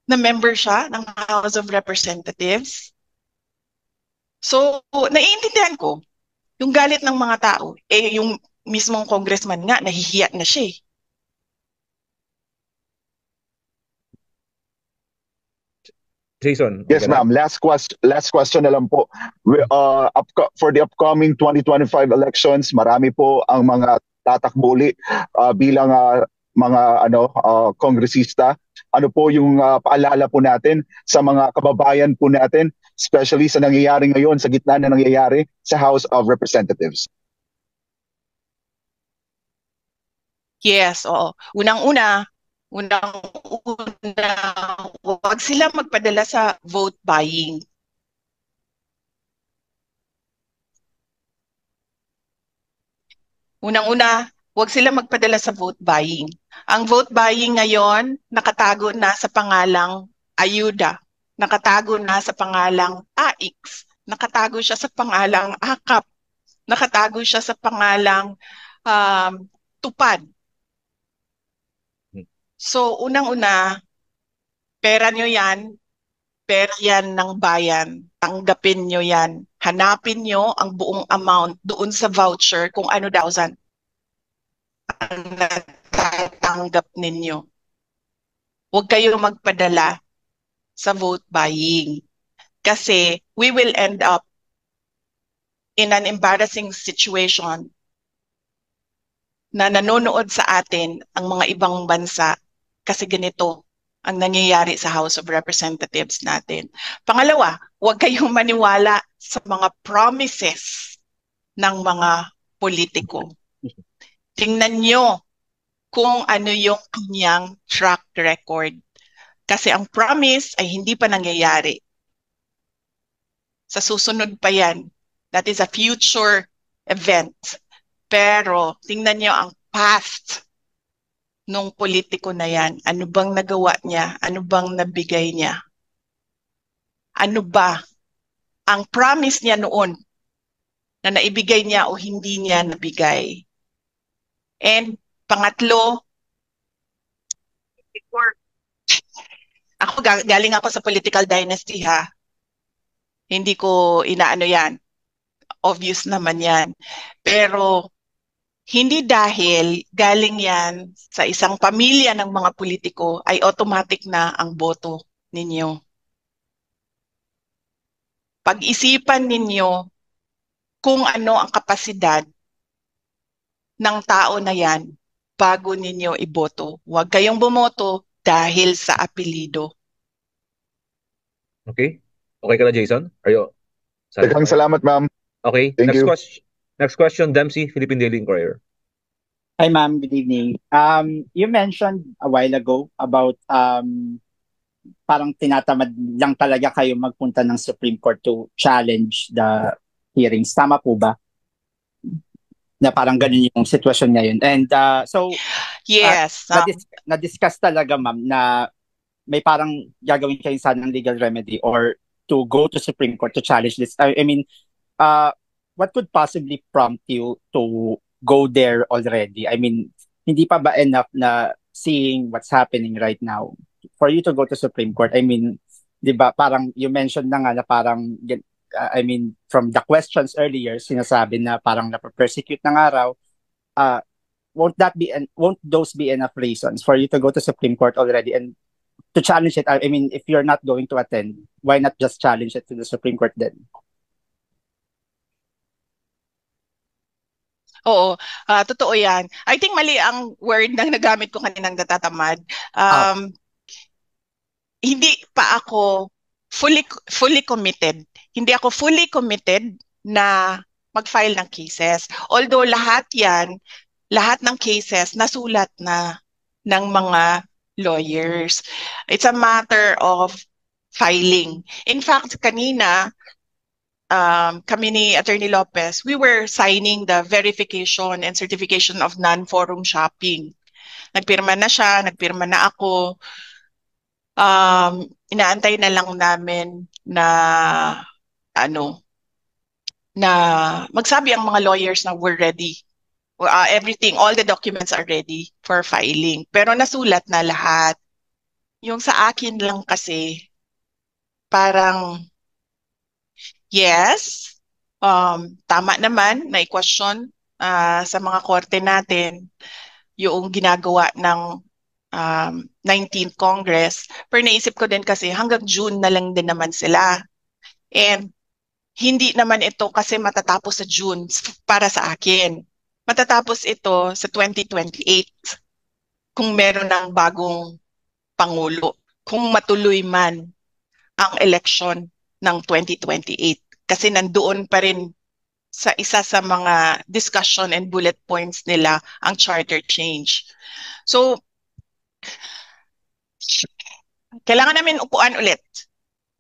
na member siya ng House of Representatives. So, naiintindihan ko yung galit ng mga tao. Eh, yung mismong congressman nga, nahihiya na siya eh. Jason, okay Yes, ka na? ma'am. Last question na lang po. For the upcoming 2025 elections, marami po ang mga tatakbo uli bilang mga kongresista. Ano po yung paalala po natin sa mga kababayan po natin, especially sa nangyayari ngayon, sa gitna na nangyayari sa House of Representatives? Yes, oo. Unang-una, huwag sila magpadala sa vote buying. Unang-una, huwag sila magpadala sa vote buying. Ang vote buying ngayon, nakatago na sa pangalang ayuda, nakatago na sa pangalang AIX, nakatago siya sa pangalang AKAP, nakatago siya sa pangalang tupad. So, unang-una, pera nyo yan, pera yan ng bayan. Tanggapin nyo yan. Hanapin nyo ang buong amount doon sa voucher kung ano daw ang natatanggap ninyo. Huwag kayo magpadala sa vote buying. Kasi we will end up in an embarrassing situation na nanonood sa atin ang mga ibang bansa kasi ganito ang nangyayari sa House of Representatives natin. Pangalawa, huwag kayong maniwala sa mga promises ng mga politiko. Tingnan nyo kung ano yung kanyang track record. Kasi ang promise ay hindi pa nangyayari. Sa susunod pa yan. That is a future event. Pero tingnan nyo ang past nung politiko na yan. Ano bang nagawa niya? Ano bang nabigay niya? Ano ba ang promise niya noon na naibigay niya o hindi niya nabigay? And pangatlo, ako galing ako sa political dynasty ha. Hindi ko inaano yan. Obvious naman yan. Pero hindi dahil galing yan sa isang pamilya ng mga politiko ay automatic na ang boto ninyo. Pag-isipan ninyo kung ano ang kapasidad ng tao na yan bago ninyo iboto. Huwag kayong bumoto dahil sa apelido. Okay? Okay ka na, Jason? Are you Daghang satisfied? salamat, ma'am. Okay. Thank you. Next question, Dempsey, Philippine Daily Inquirer. Hi, ma'am. Good evening. You mentioned a while ago about parang tinatamad lang talaga kayo magpunta ng Supreme Court to challenge the hearings. Tama po ba? Na parang ganun yung sitwasyon ngayon. And so, yes, na-discuss talaga, ma'am, na may parang gagawin kayo sana ng legal remedy or to go to Supreme Court to challenge this. I mean, what could possibly prompt you to go there already? I mean, hindi pa ba enough na seeing what's happening right now for you to go to Supreme Court? I mean, di ba, parang you mentioned na nga na parang, I mean, from the questions earlier, sinasabi na parang nape-persecute ng araw, won't those be enough reasons for you to go to Supreme Court already and to challenge it? I mean, if you're not going to attend, why not just challenge it to the Supreme Court then? Oo, totoo yan. I think mali ang word na nagamit ko kaninang natatamad. Hindi pa ako fully committed. Hindi ako fully committed na mag-file ng cases. Although lahat ng cases nasulat na ng mga lawyers. It's a matter of filing. In fact, kanina, kami ni Attorney Lopez, we were signing the verification and certification of non-forum shopping. Nagpirma na siya, nagpirma na ako. Inaantay na lang namin na na magsabi ang mga lawyers na we're ready. Everything, all the documents are ready for filing. Pero nasulat na lahat. yung sa akin lang kasi, parang yes, tama naman na i-question sa mga korte natin yung ginagawa ng 19th Congress. Pero naisip ko din kasi hanggang June na lang din naman sila. And hindi naman ito kasi matatapos sa June para sa akin. Matatapos ito sa 2028 kung meron ng bagong Pangulo. Kung matuloy man ang election ng 2028. Kasi nandoon pa rin sa isa sa mga discussion and bullet points nila ang charter change. So, kailangan namin upuan ulit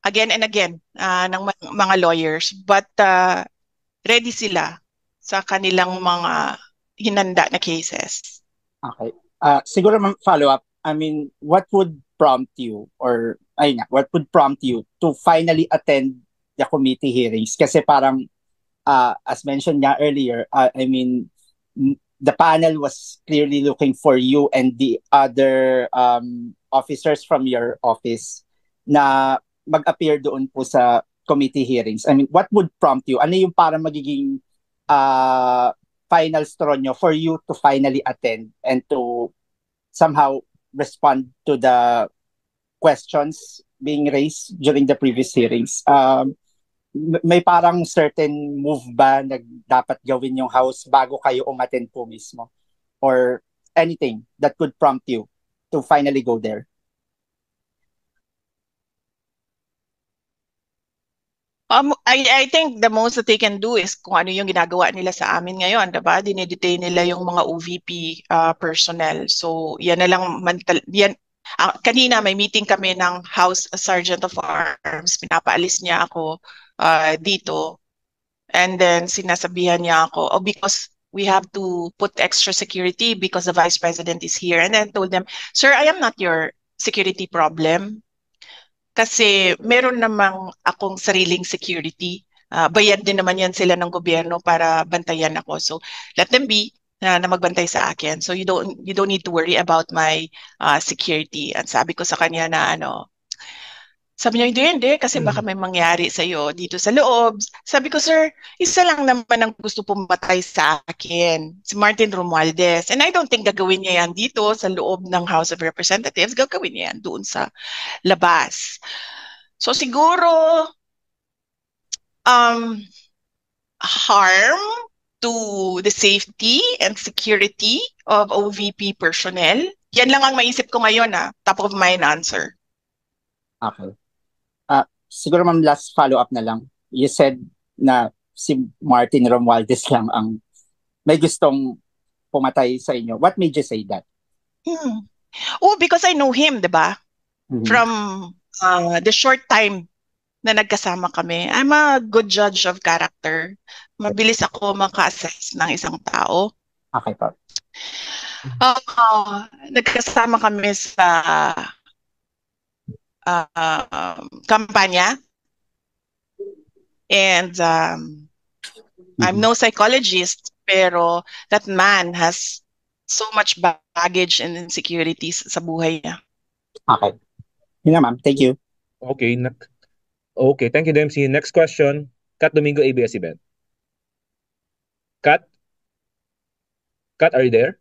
again and again ng mga lawyers, but ready sila sa kanilang mga hinanda na cases. Okay. Siguro follow up. I mean, what would prompt you what would prompt you to finally attend the committee hearings? Kasi parang as mentioned nga earlier, I mean, the panel was clearly looking for you and the other officers from your office na mag-appear doon po sa committee hearings. I mean, what would prompt you? Ano yung parang magiging final straw nyo for you to finally attend and to somehow respond to the questions being raised during the previous hearings? May parang certain move ba na dapat gawin yung House bago kayo umattend po mismo? Or anything that could prompt you to finally go there? I think the most that they can do is kung ano yung ginagawa nila sa amin ngayon, diba? Dinedetain nila yung mga OVP personnel. So, yan na lang, kanina may meeting kami ng House Sergeant of Arms. Pinapaalis niya ako dito. And then sinasabihan niya ako, because we have to put extra security because the Vice President is here. And then I told them, sir, I am not your security problem. Kasi meron namang akong sariling security. Bayad din naman yan sila ng gobyerno para bantayan ako. So let them be na magbantay sa akin. So you don't need to worry about my security. At sabi ko sa kanya na sabi niya, hindi, kasi baka may mangyari sa'yo dito sa loob. Sabi ko, sir, isa lang naman ang gusto pumatay sa akin, si Martin Romualdez. And I don't think gagawin niya yan dito sa loob ng House of Representatives. Gagawin niya yan doon sa labas. So siguro, harm to the safety and security of OVP personnel. Yan lang ang maisip ko ngayon, top of mind answer. Okay. Siguro ma'am, last follow-up na lang. You said na si Martin Romualdez lang ang may gustong pumatay sa inyo. What made you say that? Oh, because I know him, diba? Mhm. From the short time na nagkasama kami. I'm a good judge of character. Mabilis ako maka-assess ng isang tao. Okay po. Nagkasama kami sa kampanya. And I'm no psychologist, pero that man has so much baggage and insecurities sa buhay niya. Okay. Yun na ma'am. Thank you. Okay. Okay, thank you, Dempsey. Next question, Kat Domingo, ABS-CBN. Kat? Kat, are you there?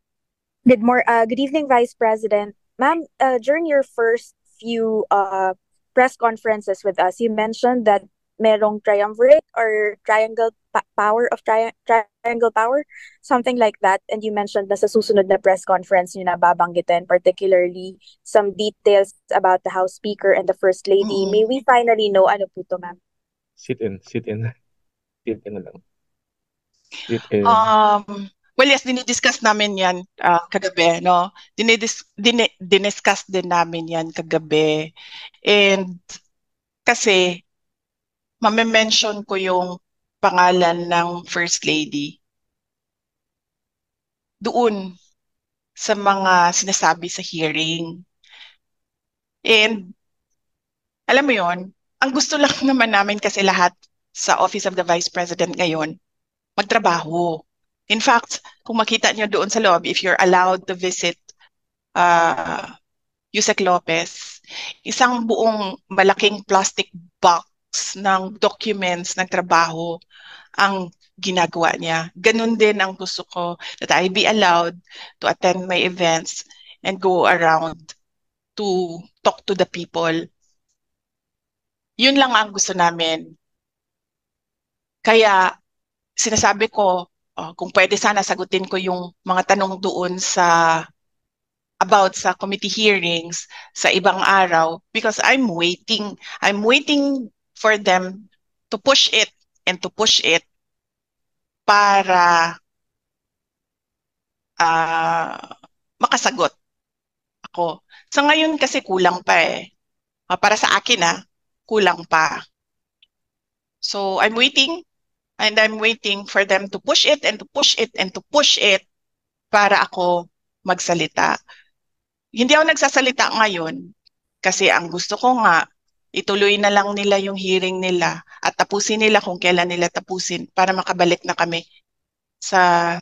Good evening, Vice President. Ma'am, during your first few press conferences with us, you mentioned that merong triumvirate or triangle power, something like that. And you mentioned na sa susunod na press conference nyo na babanggitin, particularly some details about the House Speaker and the First Lady. May we finally know ano po to, ma'am? Sit in na lang. Sit in. Well, yes, dinidiscuss namin yan kagabi, no? Diniscuss din namin yan kagabi. And kasi, mame-mention ko yung pangalan ng First Lady doon sa mga sinasabi sa hearing. And alam mo yon, ang gusto lang naman namin kasi lahat sa Office of the Vice President ngayon, magtrabaho. In fact, kung makita niyo doon sa loob, if you're allowed to visit Yusek Lopez, Isang buong malaking plastic box ng documents ng trabaho ang ginagawa niya. Ganun din ang gusto ko, that I be allowed to attend my events and go around to talk to the people. Yun lang ang gusto namin. Kaya sinasabi ko, kung pwede sana sagutin ko yung mga tanong doon about sa committee hearings sa ibang araw because I'm waiting for them to push it and to push it para makasagot ako. Sa ngayon kasi kulang pa eh. Para sa akin kulang pa. So I'm waiting and I'm waiting for them to push it and to push it and to push it para ako magsalita. Hindi ako nagsasalita ngayon kasi ang gusto ko nga, ituloy na lang nila yung hearing nila at tapusin nila kung kailan nila tapusin para makabalik na kami sa...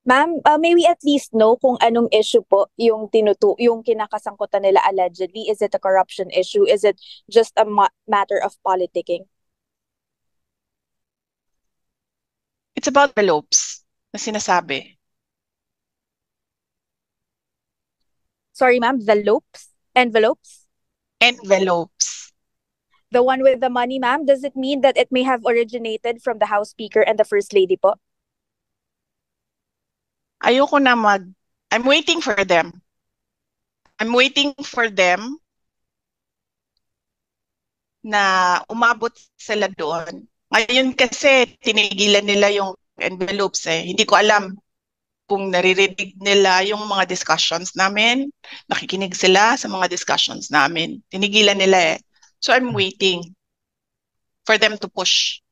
Ma'am, may we at least know kung anong issue po yung kinakasangkutan nila allegedly? Is it a corruption issue? Is it just a matter of politicking? It's about envelopes na sinasabi. Sorry, ma'am, envelopes? Envelopes. The one with the money, ma'am, does it mean that it may have originated from the House Speaker and the First Lady po? Ayoko na I'm waiting for them. I'm waiting for them na umabot sila doon. Ngayon kasi tinigilan nila yung envelopes eh. Hindi ko alam kung naririnig nila yung mga discussions namin. Nakikinig sila sa mga discussions namin. Tinigilan nila eh. So I'm waiting for them to push.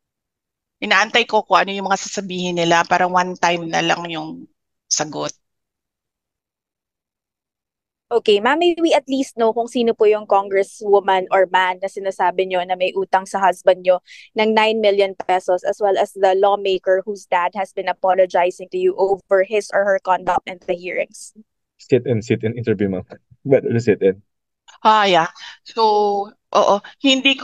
Inaantay ko kung ano yung mga sasabihin nila para one time na lang yung sagot. Okay, ma'am, may we at least know kung sino po yung congresswoman or man na sinasabi nyo na may utang sa husband nyo ng 9 million pesos as well as the lawmaker whose dad has been apologizing to you over his or her conduct in the hearings? Sit in interview, ma'am. Better sit in. Yeah. So, hindi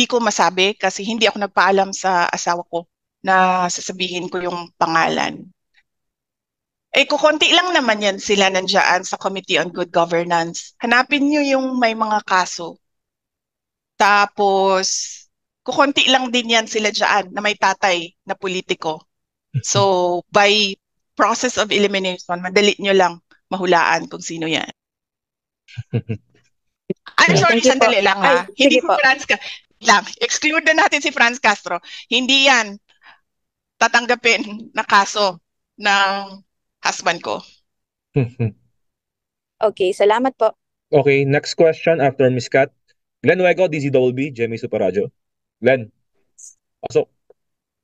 ko masabi kasi hindi ako nagpaalam sa asawa ko na sasabihin ko yung pangalan. Kukonti lang naman yan sila nandiyan sa Committee on Good Governance. Hanapin nyo yung may mga kaso. Tapos, kukonti lang din yan sila dyan na may tatay na politiko. So, by process of elimination, madali nyo lang mahulaan kung sino yan. I'm sorry, sandali lang ha. Hindi si Franz lang. Exclude na natin si Franz Castro. Hindi yan tatanggapin na kaso ng husband ko. Okay, salamat po. Okay, next question after Ms. Kat. Glenn Nuego, DZBB, Jemmy Superadio. Glenn, pasok.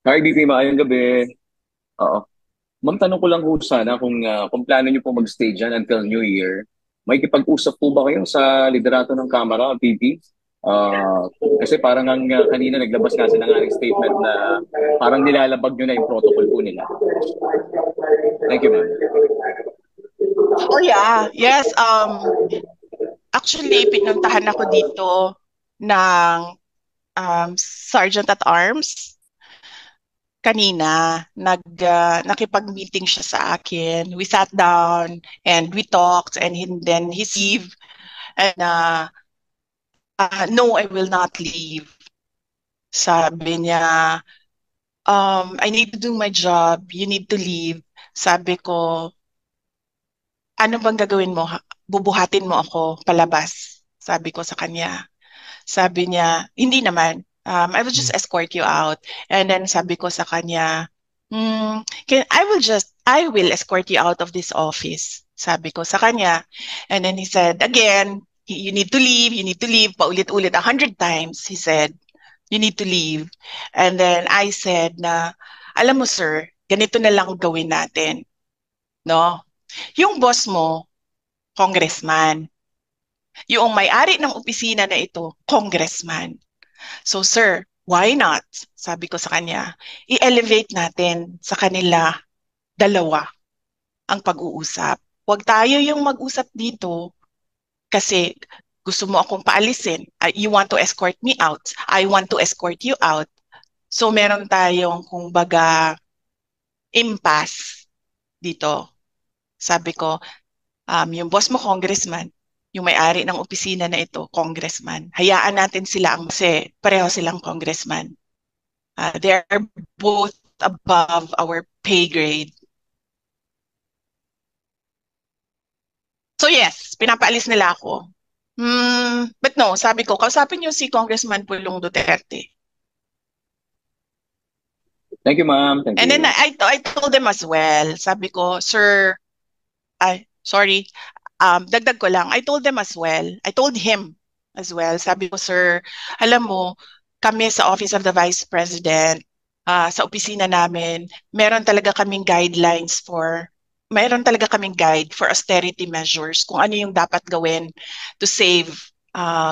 Hi, BP, maayong gabi. Oo. Ma'am, tanong ko lang po sana kung plano niyo po mag-stay dyan until New Year. May kipag-usap po ba kayo sa liderato ng Kamara, PP? Kasi parang kanina naglabas nga sila ng statement na parang nilalabag nyo na yung protocol po nila. Thank you, ma'am. Oh yeah, yes. Actually, pinuntahan ako dito ng Sergeant at Arms. Kanina, nakipag-meeting siya sa akin. We sat down and we talked and then he leave. And no, I will not leave. Sabi niya, I need to do my job. You need to leave. Sabi ko, ano bang gagawin mo? Bubuhatin mo ako palabas. Sabi ko sa kanya. Sabi niya, hindi naman. I will just escort you out. And then sabi ko sa kanya, I will escort you out of this office. Sabi ko sa kanya. And then he said, again, you need to leave, paulit-ulit 100 times. He said, you need to leave. And then I said na, alam mo sir, ganito na lang gawin natin. No? Yung boss mo, congressman. Yung may-ari ng opisina na ito, congressman. So sir, why not? Sabi ko sa kanya, i-elevate natin sa kanila dalawa. ang pag-uusap. Huwag tayo yung mag-usap dito kasi gusto mo akong paalisin. You want to escort me out. I want to escort you out. So meron tayong kumbaga impasse dito. Sabi ko, yung boss mo congressman, yung may-ari ng opisina na ito, congressman. Hayaan natin sila kasi pareho silang congressman. They are both above our pay grade. So yes, pinapaalis nila ako. But no, sabi ko, kausapin niyo si Congressman Pulong Duterte. Thank you, ma'am. Thank And you. then I told them as well, sabi ko, sir, sorry, dagdag ko lang, I told them as well, I told him as well, sabi ko, sir, alam mo, kami sa Office of the Vice President, sa opisina namin, meron talaga kaming guide for austerity measures, kung ano yung dapat gawin to save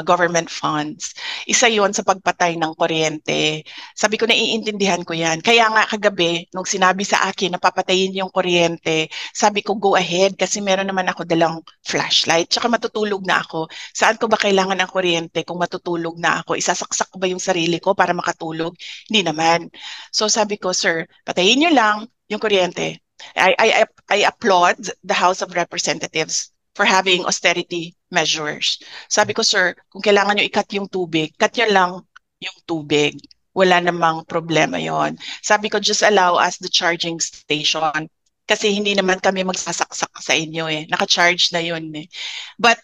government funds. Isa yon sa pagpatay ng kuryente. Sabi ko, naiintindihan ko yan. Kaya nga kagabi, nung sinabi sa akin na papatayin yung kuryente, sabi ko, go ahead kasi meron naman ako dalang flashlight. Tsaka matutulog na ako. Saan ko ba kailangan ng kuryente kung matutulog na ako? Isasaksak ko ba yung sarili ko para makatulog? Hindi naman. So sabi ko, sir, patayin nyo lang yung kuryente. I applaud the House of Representatives for having austerity measures. Sabi ko, sir, kung kailangan nyo i-cut yung tubig, cut nyo lang yung tubig. Wala namang problema yon. Sabi ko, just allow us the charging station. Kasi hindi naman kami magsasaksak sa inyo eh. Naka-charge na yun eh. But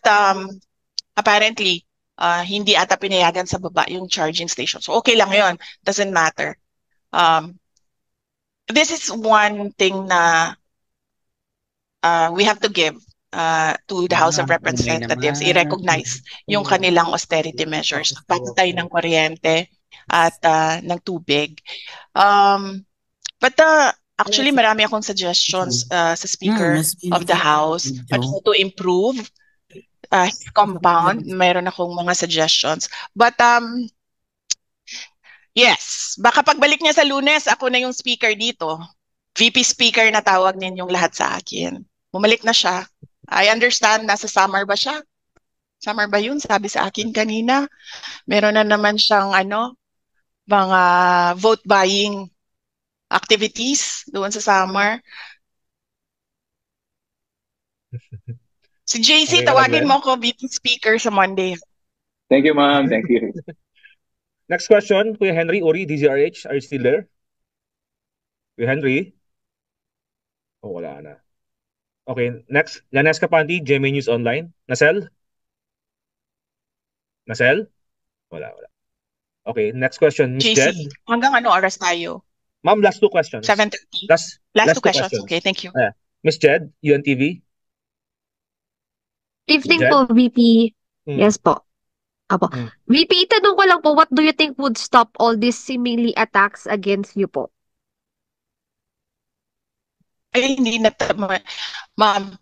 apparently, hindi ata pinayagan sa baba yung charging station. So okay lang yon. Doesn't matter. This is one thing na we have to give to the House of Representatives, i-recognize yung kanilang austerity measures, patay ng kuryente at ng tubig. But actually, marami akong suggestions sa Speaker of the House to improve his compound. Mayroon akong mga suggestions. But yes, baka pagbalik niya sa Lunes, ako na yung speaker dito. VP Speaker na tawag ninyong lahat sa akin. Bumalik na siya. I understand, nasa summer ba siya? Summer ba yun? Sabi sa akin kanina. Meron na naman siyang mga vote buying activities doon sa summer. Si JC, tawagin mo ko VP Speaker sa Monday. Thank you, ma'am. Thank you. Next question, Kuya Henry Uri, DZRH. Are you still there? Kuya Henry? Oh, wala na. Okay, next. Lanes Kapanti, GMA News Online. Nasel? Nasel? Wala. Okay, next question, Miss JC, Jed. hanggang ano oras tayo? Ma'am, last two questions. 7:30? Last two questions. Okay, thank you. Miss Jed, UNTV. Evening Jed? po, VP. Hmm. Yes po. Apo. VP, itanong ko lang po, what do you think would stop all these seemingly attacks against you po? Ay, hindi na, ma'am,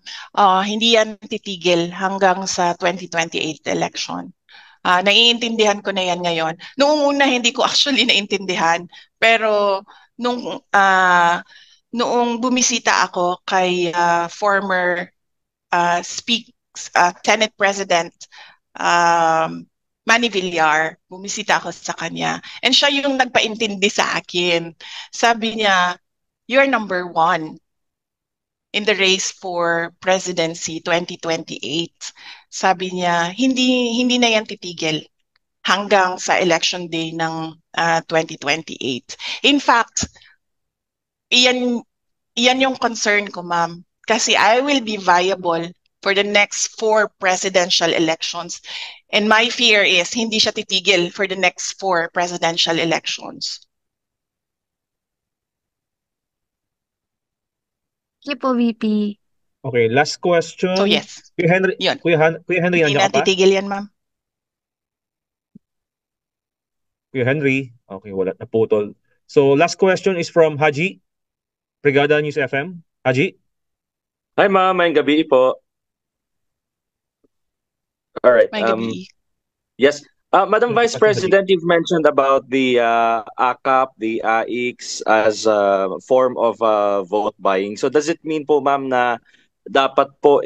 hindi yan titigil hanggang sa 2028 election. Naiintindihan ko na yan ngayon. Noong una, hindi ko actually naintindihan. Pero noong bumisita ako kay former Senate President Manny Villar, bumisita ako sa kanya. And siya yung nagpaintindi sa akin. Sabi niya, you're number 1 in the race for presidency 2028. Sabi niya, hindi na yan titigil hanggang sa election day ng 2028. In fact, iyan yung concern ko, ma'am. Kasi I will be viable for the next 4 presidential elections. And my fear is hindi siya titigil for the next 4 presidential elections. Sige po, VP. Okay, last question. So yes, Kuya Henry, yun. Kuya Henry, Hindi nandiyan na ka pa? titigil yan, ma'am. Kuya Henry, okay, wala, naputol. So last question is from Haji, Brigada News FM. Haji? Hi ma'am, mayang gabi po. Alright. May gabi. Yes, Madam Vice President, you've mentioned about the AKAP, the AIX as a form of vote buying. So does it mean po, ma'am, na dapat po,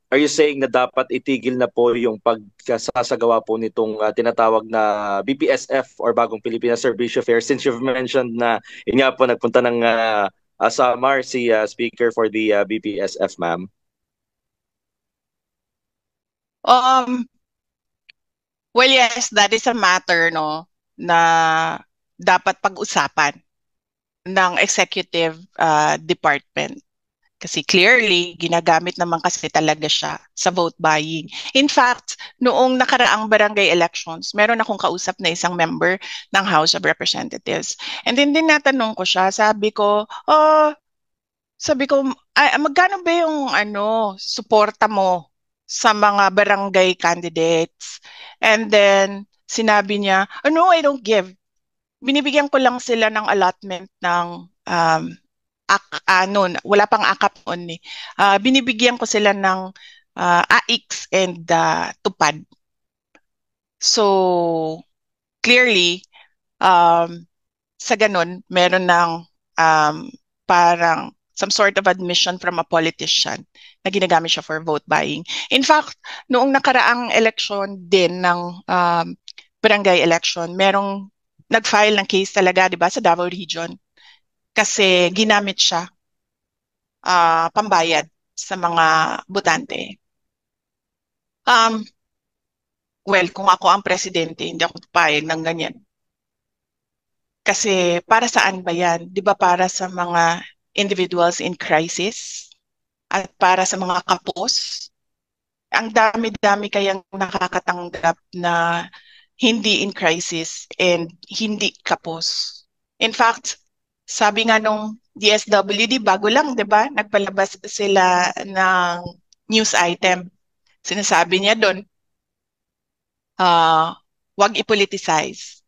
are you saying na dapat itigil na po yung pagkasasagawa po nitong tinatawag na BPSF or Bagong Pilipinas Servicio Fair, since you've mentioned na yun nga po nagpunta ng Samar si Speaker for the BPSF, ma'am? Well, yes, that is a matter na dapat pag-usapan ng executive department. Kasi clearly, ginagamit naman kasi talaga siya sa vote buying. In fact, noong nakaraang barangay elections, meron akong kausap na isang member ng House of Representatives. And then natanong ko siya, sabi ko, magkano ba yung suporta mo sa mga barangay candidates? And then, sinabi niya, no, I don't give. Binibigyan ko lang sila ng allotment ng, wala pang AKAP noon eh. Binibigyan ko sila ng AIX and tupad. So, clearly, sa ganun, meron ng parang some sort of admission from a politician na ginagamit siya for vote buying. In fact, noong nakaraang election din ng barangay election, merong nag-file ng case talaga, di ba, sa Davao Region. Kasi ginamit siya pambayad sa mga botante. Well, kung ako ang presidente, hindi ako papayag ng ganyan. Kasi para saan ba yan? Di ba para sa mga individuals in crisis at para sa mga kapos? Ang dami-dami kayang nakakatanggap na hindi in crisis and hindi kapos. In fact, sabi nga nung DSWD, bago lang, di ba? Nagpalabas sila ng news item. Sinasabi niya doon, wag i-politicize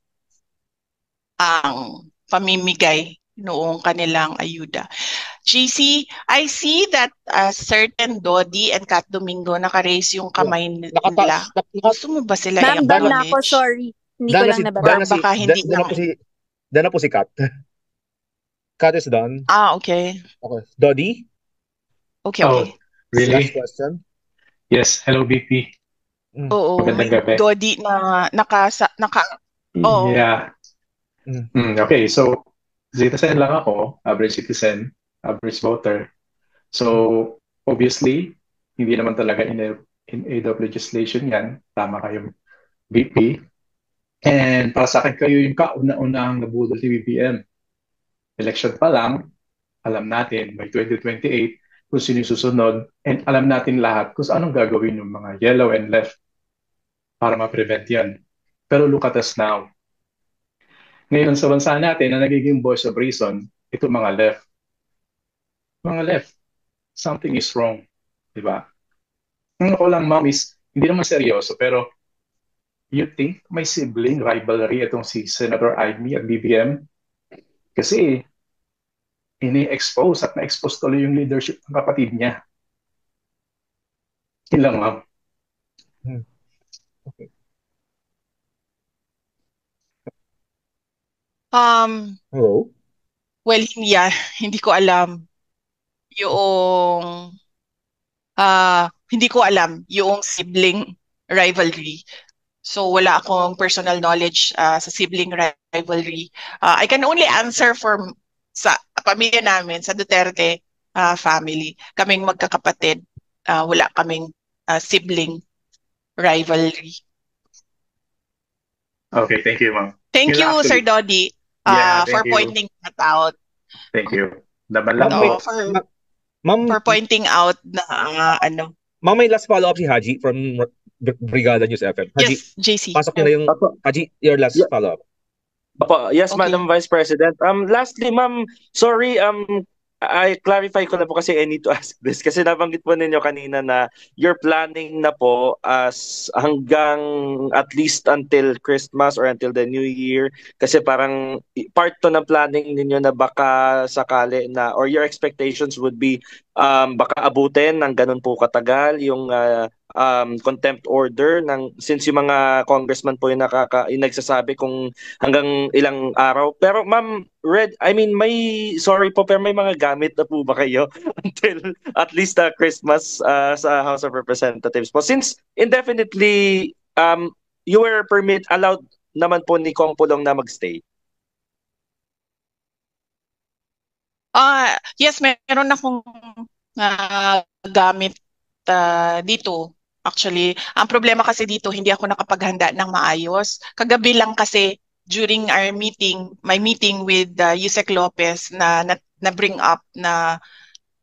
ang pamimigay noong kanilang ayuda. GC, I see that certain Dodi and Kat Domingo naka-raise yung kamay nila. Gusto mo ba sila Ma'am, done na ako, sorry. Hindi ko lang nababa. Baka hindi na. Done na po si Kat. Kat is done. Okay. Okay. Dodi? Okay. Really? Last question. Yes. Hello, BP. Oo. Magandang gabi. Dodi na oo. Yeah. Okay, so citizen lang ako, average citizen, average voter. So obviously, hindi naman talaga in aid of legislation yan. Tama kayo, BP. And para sa akin, kayo yung kauna-unang nabudol si BBM. Election pa lang, alam natin by 2028 kung sino susunod, and alam natin lahat kung anong gagawin ng mga yellow and left para ma-prevent yan. Pero look at us now. Ngayon sa bansa natin na nagiging voice of reason, ito mga left. Mga left, something is wrong. Diba? Ang ako lang, ma'am, is hindi naman seryoso, pero you think may sibling rivalry itong si Senator Amy at BBM? Kasi ini-expose at na-expose tuloy yung leadership ng kapatid niya. Yun lang, ma'am. Okay. Hello? Well, hindi ko alam yung sibling rivalry. So wala akong personal knowledge sa sibling rivalry. I can only answer sa pamilya namin, sa Duterte family. Kaming magkakapatid, wala kaming sibling rivalry. Okay, thank you, ma'am. Thank you, Sir Dodi, for pointing that out. Thank you. Naman lang for pointing out na Ma'am, may last follow-up si Haji from Brigada News FM. Haji, yes, JC. Pasok niyo na yung Haji, your last follow-up. Yes, okay. Madam Vice President. Lastly, ma'am, sorry, I clarify ko na po kasi I need to ask this kasi nabanggit po ninyo kanina na you're planning na po as hanggang at least until Christmas or until the New Year kasi parang part to ng planning ninyo na baka sakali na or your expectations would be baka abutin ng ganun po katagal yung contempt order since yung mga congressman po yung nagsasabi kung hanggang ilang araw. Pero ma'am, sorry po, pero may mga gamit na po ba kayo until at least Christmas sa House of Representatives po? Since indefinitely you were allowed naman po ni Kong Pulong na magstay. Yes, meron akong gamit dito. Actually, ang problema kasi dito, hindi ako nakapaghanda ng maayos. Kagabi lang kasi during our meeting, my meeting with Yusek Lopez na bring up na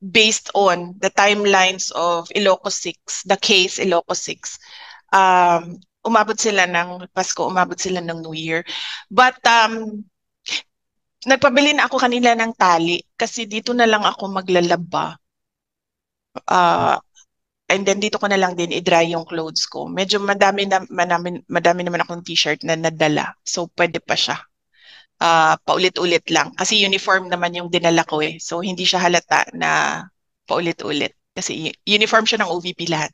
based on the timelines of Ilocos 6, the case Ilocos 6, umabot sila ng Pasko, umabot sila ng New Year. But nagpabili na ako kanila ng tali kasi dito na lang ako maglalaba. And then dito ko na lang din i-dry yung clothes ko. Medyo madami naman akong t-shirt na nadala. So pwede pa siya. Paulit-ulit lang. Kasi uniform naman yung dinala ko eh. So hindi siya halata na paulit-ulit. Kasi uniform siya ng OVP lahat.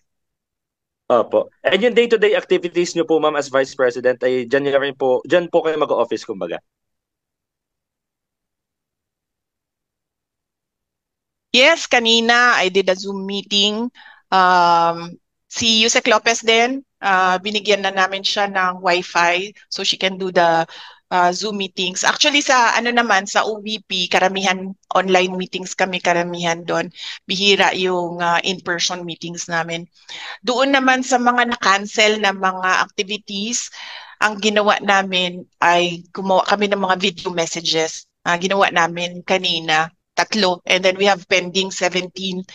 Opo. And yung day-to-day activities nyo po, ma'am, as Vice President, ay dyan po kayo mag-office, kumbaga? Yes, kanina I did a Zoom meeting. Si Yusek Lopez din, binigyan na namin siya ng Wi-Fi so she can do the Zoom meetings. Actually sa sa OVP, karamihan online meetings kami, karamihan doon. Bihira yung in-person meetings namin. Doon naman sa mga na-cancel na mga activities, ang ginawa namin ay gumawa kami ng mga video messages. Ginawa namin kanina. 3, and then we have pending 17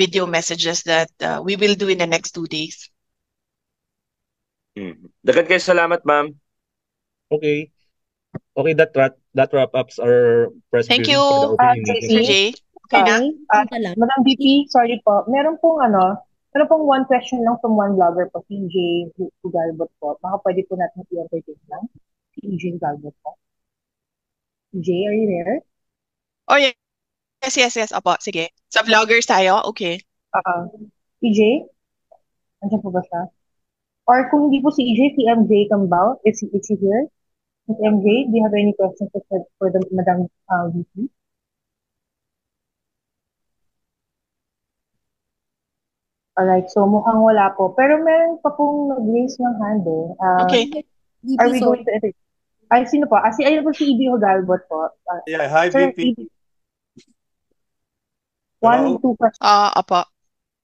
video messages that we will do in the next 2 days. Dagan kayo salamat, ma'am. Okay, that wrap ups our press Thank briefing you, for the opening meeting. Sir Jay. Okay na? Madam VP, sorry po. Meron pong one question lang from one vlogger po, si EJ Hugalbot po. Baka pwede po natin i-entertain lang. Si EJ Hugalbot po. EJ, are you there? Oh, yes. Yes. Opo, sige. Sa vloggers tayo? Okay. EJ? Andiyan po ba siya? Or kung hindi po si EJ, si MJ Cambao, is he here? Ms. MJ, do you have any questions for the Madam VP? Alright, so mukhang wala po. Pero meron pa pong nag-raise ng hand eh. Okay. Are we going to entertain? Ay, sino po? Ayun po si EJ Hugalbot po. Yeah, hi Sir, VP. One, two questions. Apo.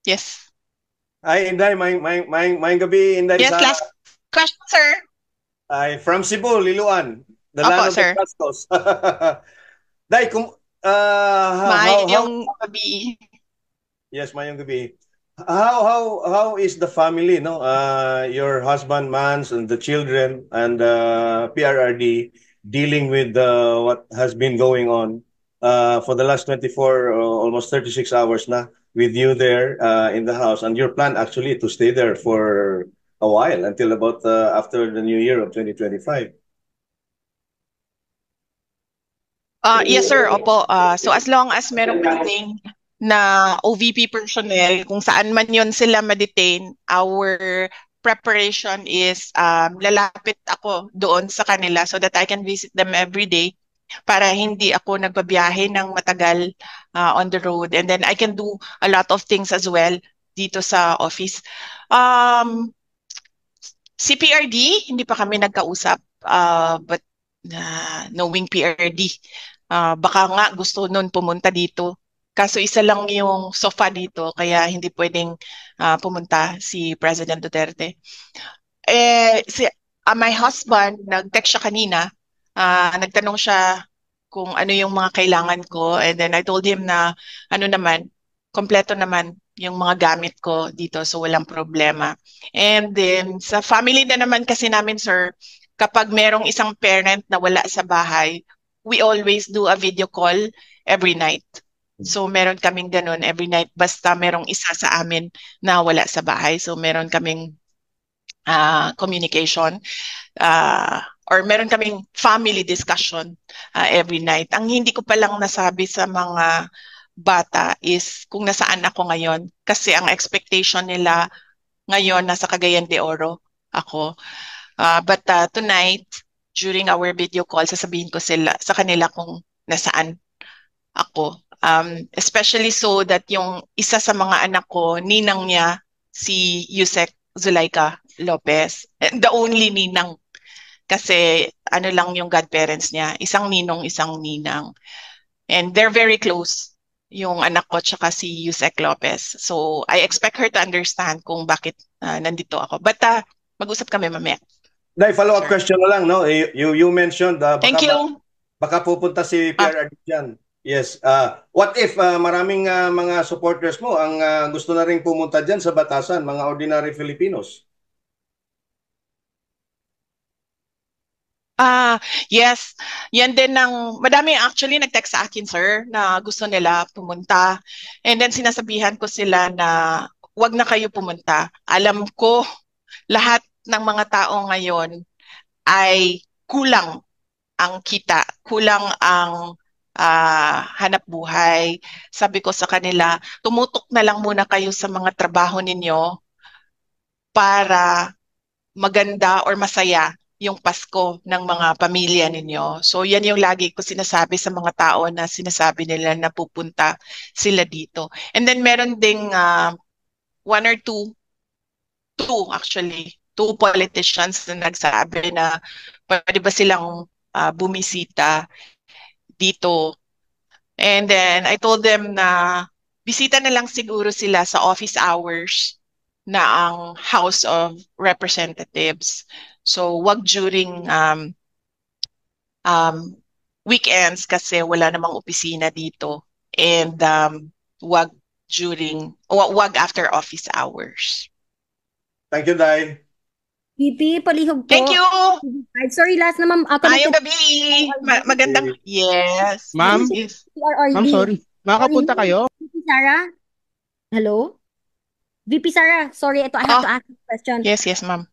Yes. Ay, Inday, may gabi, Inday. Yes, last question, sir. Ay, from Cebu, Liloan. The Opo, land of sir. the Pastos. Day, Mayong gabi. Yes, mayong gabi. How is the family, no? Your husband, Mans, and the children, and PRRD dealing with what has been going on for the last 24, almost 36 hours na with you there in the house, and your plan actually to stay there for a while until about after the new year of 2025. Yes, sir. Opo. So as long as merong detain na OVP personnel, kung saan man yon sila ma-detain, our preparation is lalapit ako doon sa kanila so that I can visit them every day para hindi ako nagbabiyahe ng matagal on the road. And then I can do a lot of things as well dito sa office. CPRD, hindi pa kami nagkausap, but knowing PRD, baka nga gusto nun pumunta dito. Kaso isa lang yung sofa dito, kaya hindi pwedeng pumunta si President Duterte. My husband, nag-text siya kanina, nagtanong siya kung ano yung mga kailangan ko, and then I told him na kompleto naman yung mga gamit ko dito, so walang problema. And then sa family na naman kasi namin, sir, kapag merong isang parent na wala sa bahay, we always do a video call every night. So meron kaming ganun every night, basta merong isa sa amin na wala sa bahay. So meron kaming communication or meron kaming family discussion every night. Ang hindi ko palang nasabi sa mga bata is kung nasaan ako ngayon, kasi ang expectation nila Ngayon, nasa Cagayan de Oro ako. But tonight, during our video call, sasabihin ko sa kanila kung nasaan ako. Especially so that yung isa sa mga anak ko, ninang niya, si Yusek Zulaika Lopez. The only ninang. Kasi ano lang yung godparents niya. Isang ninong, isang ninang. And they're very close, yung anak ko tsaka si Yusek Lopez. So I expect her to understand kung bakit nandito ako. But mag-usap kami mamaya. Nay, follow-up question na lang, no? You mentioned, Thank you. Baka pupunta si PRRD dyan. Yes. What if maraming mga supporters mo ang gusto na rin pumunta dyan sa Batasan, mga ordinary Filipinos? Yes. Yan din madami actually nag-text sa akin, sir, na gusto nila pumunta. And then sinasabihan ko sila na wag na kayo pumunta. Alam ko lahat ng mga tao ngayon ay kulang ang kita, kulang ang hanap buhay. Sabi ko sa kanila, tumutok na lang muna kayo sa mga trabaho ninyo para maganda or masaya yung Pasko ng mga pamilya ninyo. So yan yung lagi ko sinasabi sa mga tao na sinasabi nila na pupunta sila dito. And then meron ding one or two politicians na nagsabi na pwede ba silang bumisita dito. And then I told them na bisita na lang siguro sila sa office hours na ang House of Representatives. So wag during weekends kasi wala namang opisina dito. And wag after office hours. Thank you, Day. VP, palihog po. Thank you. Sorry, last na ma'am. Ayong gabi. Magandang. Yes. Ma'am? Yes. Ma'am, sorry. Makapunta kayo? VP Sara? Hello? VP Sara, sorry, I have to ask a question. Yes, ma'am.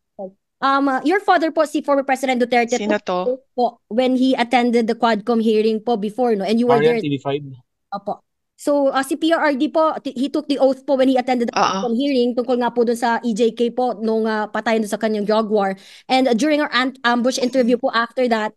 Your father po, si former President Duterte, Sino to? po, when he attended the Quadcom hearing po before, no? And you were there. TV5. Opo. So, si PRRD po, he took the oath po when he attended the Quadcom hearing tungkol nga po dun sa EJK po nung patayan dun sa kanyang Jaguar. And during our ambush interview po after that,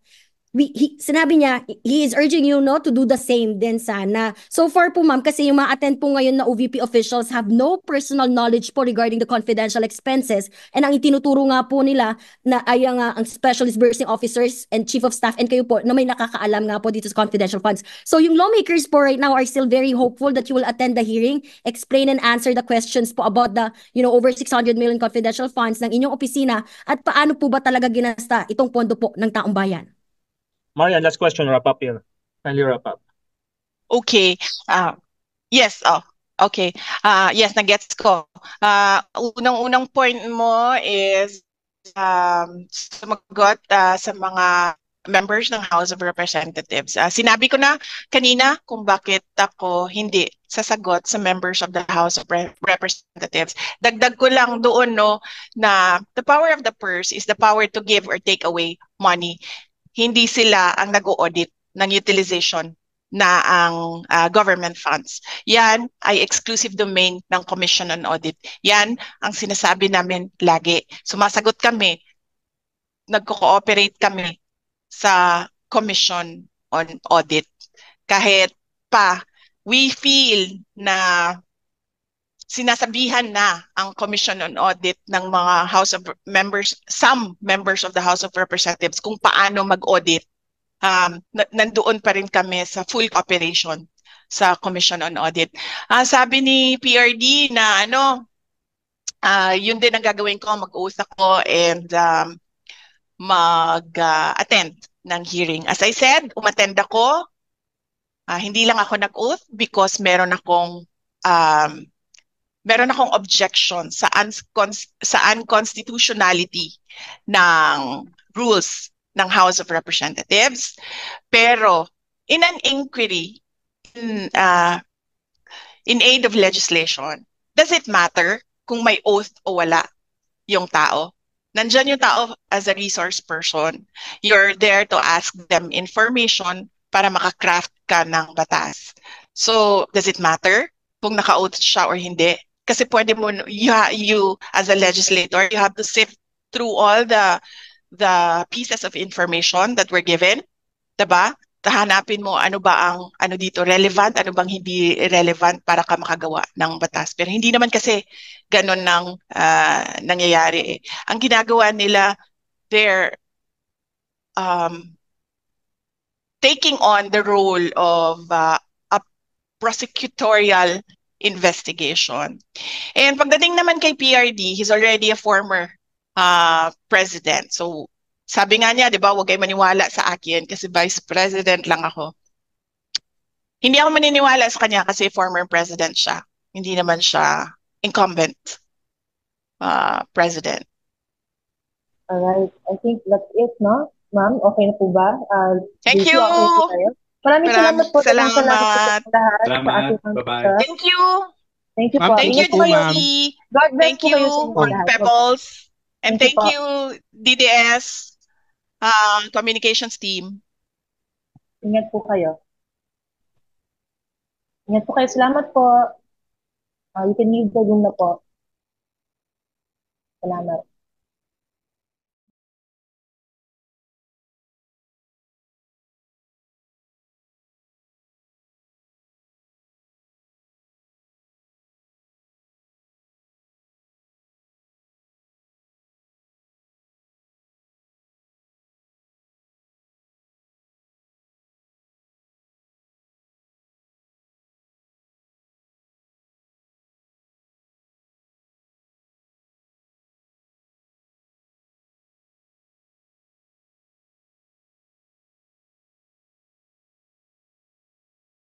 sinabi niya, he is urging you to do the same din sana. So far po ma'am, kasi yung ma-attend po ngayon na OVP officials have no personal knowledge po regarding the confidential expenses. And ang itinuturo nga po nila na ay ang specialist bursting officers and chief of staff and kayo po na may nakakaalam nga po dito sa confidential funds. So yung lawmakers po right now are still very hopeful that you will attend the hearing, explain and answer the questions po about the over 600 million confidential funds ng inyong opisina at paano po ba talaga ginasta itong pondo po ng taong bayan. Marian, last question, wrap up here. Kindly wrap up. Okay. Yes. Okay. Yes, na-gets ko. Unang-unang point mo is sumagot sa mga members ng House of Representatives. Sinabi ko na kanina kung bakit ako hindi sasagot sa members of the House of Representatives. Dagdag ko lang doon na the power of the purse is the power to give or take away money. Hindi sila ang nag-audit ng utilization na ang government funds. Yan ay exclusive domain ng Commission on Audit. Yan ang sinasabi namin lagi. Sumasagot kami, nagko-cooperate kami sa Commission on Audit. Kahit pa we feel na sinasabihan na ang Commission on Audit ng mga some members of the House of Representatives kung paano mag-audit. Nandoon pa rin kami sa full cooperation sa Commission on Audit. Sabi ni PRD na yun din ang gagawin ko, mag-uusap ko and mag-attend ng hearing. As I said, umattend ako. Hindi lang ako nag-oath because meron akong objection sa unconstitutionality ng rules ng House of Representatives. Pero in an inquiry in aid of legislation, does it matter kung may oath o wala yung tao? Nandyan yung tao as a resource person. You're there to ask them information para makakraft ka ng batas. So, does it matter kung naka-oath siya or hindi? Kasi pwede mo, you as a legislator, you have to sift through all the pieces of information that were given, diba? Hanapin mo ano ba ang ano dito relevant, ano bang hindi relevant para ka makagawa ng batas. Pero hindi naman kasi ganun nang nangyayari. Ang ginagawa nila, they're taking on the role of a prosecutorial investigation. And pagdating naman kay PRD, he's already a former president. So sabi nga niya, di ba, huwag kayo maniwala sa akin kasi vice president lang ako. Hindi ako maniniwala sa kanya kasi former president siya. Hindi naman siya incumbent president. Alright, I think that's it, no? Ma'am, okay na po ba? Thank you! Okay po tayo? Maraming salamat po. Salamat. Salamat po lahat. Salamat. Bye-bye. Thank you! Thank you Ma'am, po. Thank you, Ingat po kayo. ma'am. God bless Thank po kayo you, sa inyo lahat. Pebbles. And Thank thank you you, DDS communications team. Ingat po kayo. Ingat po kayo. Salamat po. You can leave the room na po. Salamat.